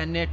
NA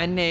NA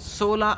16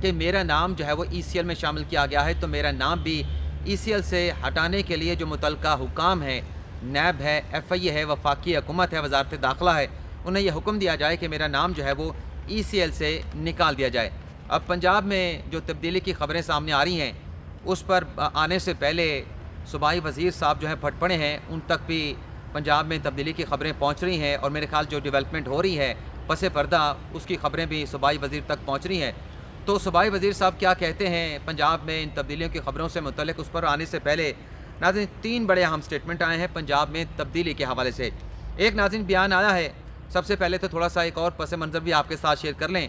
کہ میرا نام جو ہے وہ ECL میں شامل کیا گیا ہے، تو میرا نام بھی ECL سے ہٹانے کے لیے جو متعلقہ حکام ہیں، نیب ہے، FIA ہے، وفاقی حکومت ہے، وزارت داخلہ ہے، انہیں یہ حکم دیا جائے کہ میرا نام جو ہے وہ ECL سے نکال دیا جائے۔ اب پنجاب میں جو تبدیلی کی خبریں سامنے آ رہی ہیں، اس پر آنے سے پہلے صوبائی وزیر صاحب جو ہیں پھٹ پڑے ہیں، ان تک بھی پنجاب میں تبدیلی کی خبریں پہنچ رہی ہیں، اور میرے خیال جو ڈیولپمنٹ ہو رہی ہے پس پردہ، اس کی خبریں بھی صوبائی وزیر تک پہنچ رہی ہیں۔ تو صوبائی وزیر صاحب کیا کہتے ہیں پنجاب میں ان تبدیلیوں کی خبروں سے متعلق، اس پر آنے سے پہلے ناظرین 3 بڑے اہم سٹیٹمنٹ آئے ہیں پنجاب میں تبدیلی کے حوالے سے۔ ایک ناظرین بیان آیا ہے، سب سے پہلے تو تھوڑا سا ایک اور پس منظر بھی آپ کے ساتھ شیئر کر لیں۔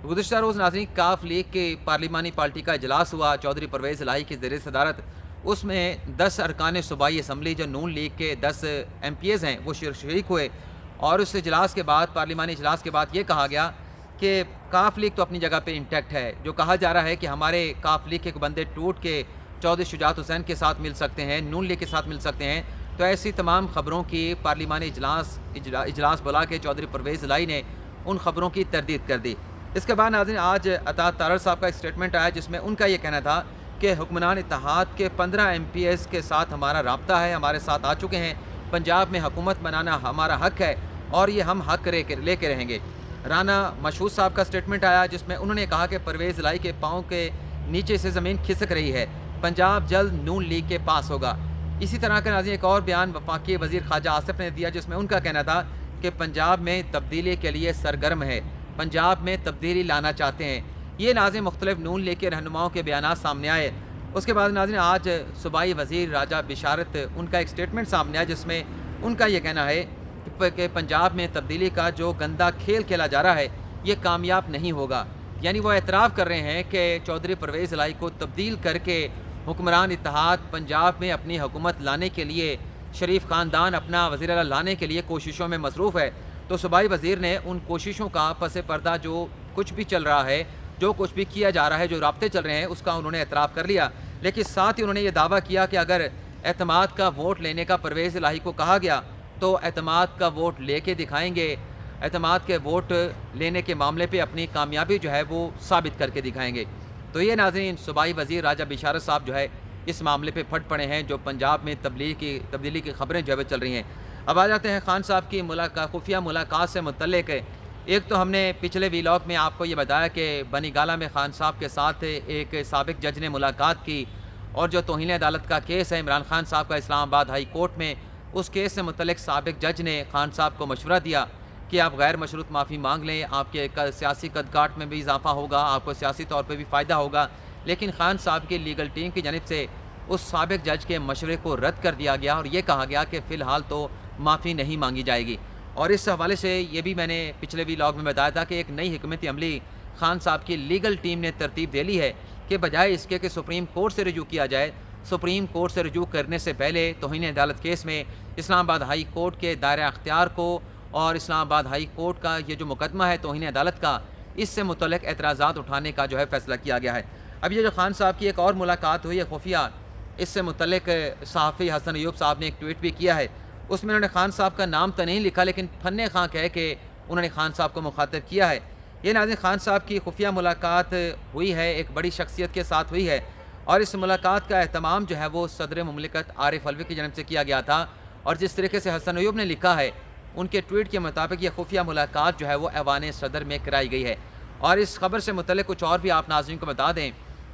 گزشتہ روز ناظرین کاف لیگ کی پارلیمانی پارٹی کا اجلاس ہوا چودھری پرویز الہی کی زیر صدارت۔ اس میں 10 ارکان صوبائی اسمبلی جو نون لیگ کے 10 MPs ہیں وہ شریک ہوئے، اور اس اجلاس کے بعد، پارلیمانی اجلاس کے بعد یہ کہا گیا کہ کاف لیگ تو اپنی جگہ پہ انٹیکٹ ہے۔ جو کہا جا رہا ہے کہ ہمارے کاف لیگ کے بندے ٹوٹ کے چودھری شجاعت حسین کے ساتھ مل سکتے ہیں، نون لیگ کے ساتھ مل سکتے ہیں، تو ایسی تمام خبروں کی پارلیمانی اجلاس بلا کے چودھری پرویز الہی نے ان خبروں کی تردید کر دی۔ اس کے بعد ناظرین آج عطا تارڑ صاحب کا ایک سٹیٹمنٹ آیا، جس میں ان کا یہ کہنا تھا کہ حکمران اتحاد کے 15 MPs کے ساتھ ہمارا رابطہ ہے، ہمارے ساتھ آ چکے ہیں، پنجاب میں حکومت بنانا ہمارا حق ہے، اور یہ ہم حق لے کے رہیں گے۔ رانا مشہود صاحب کا سٹیٹمنٹ آیا، جس میں انہوں نے کہا کہ پرویز الہی کے پاؤں کے نیچے سے زمین کھسک رہی ہے، پنجاب جلد نون لیگ کے پاس ہوگا۔ اسی طرح کا ناظرین ایک اور بیان وفاقی وزیر خارجہ آصف نے دیا، جس میں ان کا کہنا تھا کہ پنجاب میں تبدیلی کے لیے سرگرم ہے، پنجاب میں تبدیلی لانا چاہتے ہیں۔ یہ ناظرین مختلف نون لیگ کے رہنماؤں کے بیانات سامنے آئے۔ اس کے بعد ناظرین آج صوبائی وزیر راجہ بشارت، ان کا ایک سٹیٹمنٹ سامنے آیا، جس میں ان کا یہ کہنا ہے کہ پنجاب میں تبدیلی کا جو گندا کھیل کھیلا جا رہا ہے یہ کامیاب نہیں ہوگا۔ یعنی وہ اعتراف کر رہے ہیں کہ چودھری پرویز الہی کو تبدیل کر کے حکمران اتحاد پنجاب میں اپنی حکومت لانے کے لیے، شریف خاندان اپنا وزیر اعلیٰ لانے کے لیے کوششوں میں مصروف ہے۔ تو صوبائی وزیر نے ان کوششوں کا پس پردہ جو کچھ بھی چل رہا ہے، جو کچھ بھی کیا جا رہا ہے، جو رابطے چل رہے ہیں، اس کا انہوں نے اعتراف کر لیا، لیکن ساتھ ہی انہوں نے یہ دعویٰ کیا کہ اگر اعتماد کا ووٹ لینے کا پرویز الہی کو کہا گیا تو اعتماد کا ووٹ لے کے دکھائیں گے، اعتماد کے ووٹ لینے کے معاملے پہ اپنی کامیابی جو ہے وہ ثابت کر کے دکھائیں گے۔ تو یہ ناظرین صوبائی وزیر راجہ بشارت صاحب جو ہے اس معاملے پہ پھٹ پڑے ہیں، جو پنجاب میں تبدیلی کی خبریں جو ہے چل رہی ہیں۔ اب آ جاتے ہیں خان صاحب کی خفیہ ملاقات سے متعلق۔ ایک تو ہم نے پچھلے ویلاگ میں آپ کو یہ بتایا کہ بنی گالہ میں خان صاحب کے ساتھ ایک سابق جج نے ملاقات کی، اور جو توہین عدالت کا کیس ہے عمران خان صاحب کا اسلام آباد ہائی کورٹ میں، اس کیس سے متعلق سابق جج نے خان صاحب کو مشورہ دیا کہ آپ غیر مشروط معافی مانگ لیں، آپ کے سیاسی قد کاٹ میں بھی اضافہ ہوگا، آپ کو سیاسی طور پہ بھی فائدہ ہوگا۔ لیکن خان صاحب کی لیگل ٹیم کی جانب سے اس سابق جج کے مشورے کو رد کر دیا گیا، اور یہ کہا گیا کہ فی الحال تو معافی نہیں مانگی جائے گی۔ اور اس حوالے سے یہ بھی میں نے پچھلے ویلاگ میں بتایا تھا کہ ایک نئی حکمت عملی خان صاحب کی لیگل ٹیم نے ترتیب دے لی ہے کہ بجائے اس کے کہ سپریم کورٹ سے رجوع کیا جائے، سپریم کورٹ سے رجوع کرنے سے پہلے توہین عدالت کیس میں اسلام آباد ہائی کورٹ کے دائرہ اختیار کو، اور اسلام آباد ہائی کورٹ کا یہ جو مقدمہ ہے توہین عدالت کا، اس سے متعلق اعتراضات اٹھانے کا جو ہے فیصلہ کیا گیا ہے۔ اب یہ جو خان صاحب کی ایک اور ملاقات ہوئی ہے خفیہ، اس سے متعلق صحافی حسن ایوب صاحب نے ایک ٹویٹ بھی کیا ہے۔ اس میں انہوں نے خان صاحب کا نام تو نہیں لکھا، لیکن فن خان کہہ کے انہوں نے خان صاحب کو مخاطب کیا ہے۔ یہ ناظرین خان صاحب کی خفیہ ملاقات ہوئی ہے، ایک بڑی شخصیت کے ساتھ ہوئی ہے، اور اس ملاقات کا اہتمام جو ہے وہ صدر مملکت عارف علوی کی جانب سے کیا گیا تھا، اور جس طریقے سے حسن ایوب نے لکھا ہے ان کے ٹویٹ کے مطابق یہ خفیہ ملاقات جو ہے وہ ایوان صدر میں کرائی گئی ہے۔ اور اس خبر سے متعلق کچھ اور بھی آپ ناظرین کو بتا دیں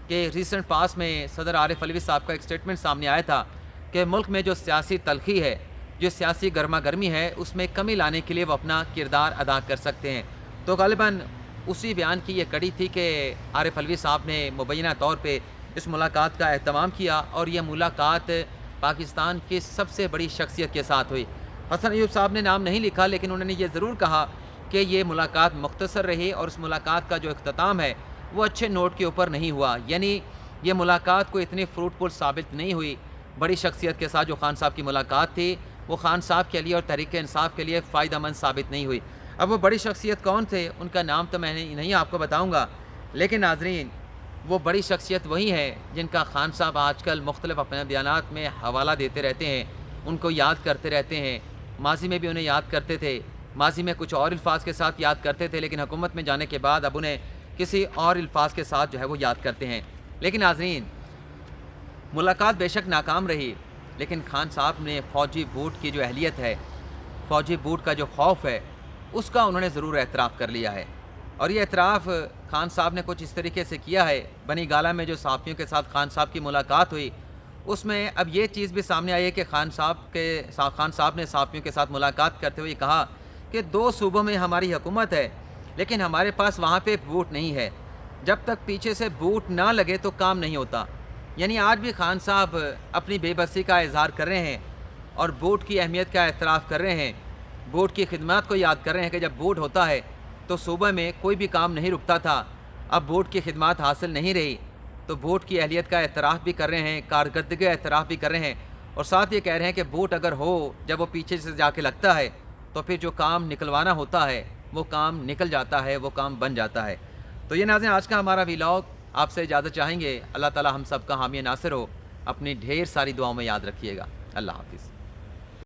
کہ ریسنٹ پاس میں صدر عارف علوی صاحب کا ایک سٹیٹمنٹ سامنے آیا تھا کہ ملک میں جو سیاسی تلخی ہے، جو سیاسی گرما گرمی ہے، اس میں کمی لانے کے لیے وہ اپنا کردار ادا کر سکتے ہیں۔ تو غالباً اسی بیان کی یہ کڑی تھی کہ عارف علوی صاحب نے مبینہ طور پہ اس ملاقات کا اہتمام کیا، اور یہ ملاقات پاکستان کی سب سے بڑی شخصیت کے ساتھ ہوئی۔ حسن ایوب صاحب نے نام نہیں لکھا، لیکن انہوں نے یہ ضرور کہا کہ یہ ملاقات مختصر رہی، اور اس ملاقات کا جو اختتام ہے وہ اچھے نوٹ کے اوپر نہیں ہوا، یعنی یہ ملاقات کو اتنی فروٹفل ثابت نہیں ہوئی۔ بڑی شخصیت کے ساتھ جو خان صاحب کی ملاقات تھی وہ خان صاحب کے لیے اور تحریک انصاف کے لیے فائدہ مند ثابت نہیں ہوئی۔ اب وہ بڑی شخصیت کون تھے، ان کا نام تو میں نہیں آپ کو بتاؤں گا، لیکن ناظرین وہ بڑی شخصیت وہی ہے جن کا خان صاحب آج کل مختلف اپنے بیانات میں حوالہ دیتے رہتے ہیں، ان کو یاد کرتے رہتے ہیں۔ ماضی میں بھی انہیں یاد کرتے تھے، ماضی میں کچھ اور الفاظ کے ساتھ یاد کرتے تھے، لیکن حکومت میں جانے کے بعد اب انہیں کسی اور الفاظ کے ساتھ جو ہے وہ یاد کرتے ہیں۔ لیکن ناظرین، ملاقات بے شک ناکام رہی، لیکن خان صاحب نے فوجی بوٹ کی جو اہلیت ہے، فوجی بوٹ کا جو خوف ہے، اس کا انہوں نے ضرور اعتراف کر لیا ہے۔ اور یہ اعتراف خان صاحب نے کچھ اس طریقے سے کیا ہے، بنی گالہ میں جو صحافیوں کے ساتھ خان صاحب کی ملاقات ہوئی، اس میں اب یہ چیز بھی سامنے آئی ہے کہ خان صاحب نے صحافیوں کے ساتھ ملاقات کرتے ہوئے کہا کہ 2 صوبوں میں ہماری حکومت ہے، لیکن ہمارے پاس وہاں پہ بوٹ نہیں ہے، جب تک پیچھے سے بوٹ نہ لگے تو کام نہیں ہوتا۔ یعنی آج بھی خان صاحب اپنی بے بسی کا اظہار کر رہے ہیں اور بوٹ کی اہمیت کا اعتراف کر رہے ہیں، بوٹ کی خدمات کو یاد کر رہے ہیں کہ جب بوٹ ہوتا ہے تو صوبہ میں کوئی بھی کام نہیں رکتا تھا، اب بوٹ کی خدمات حاصل نہیں رہی تو بوٹ کی اہلیت کا اعتراف بھی کر رہے ہیں، کارکردگی کا اعتراف بھی کر رہے ہیں، اور ساتھ یہ کہہ رہے ہیں کہ بوٹ اگر ہو، جب وہ پیچھے سے جا کے لگتا ہے تو پھر جو کام نکلوانا ہوتا ہے وہ کام نکل جاتا ہے، وہ کام بن جاتا ہے۔ تو یہ ناظرین آج کا ہمارا ویلاگ، آپ سے اجازت چاہیں گے۔ اللہ تعالی ہم سب کا حامی ناصر ہو، اپنی ڈھیر ساری دعاؤں میں یاد رکھیے گا۔ اللہ حافظ۔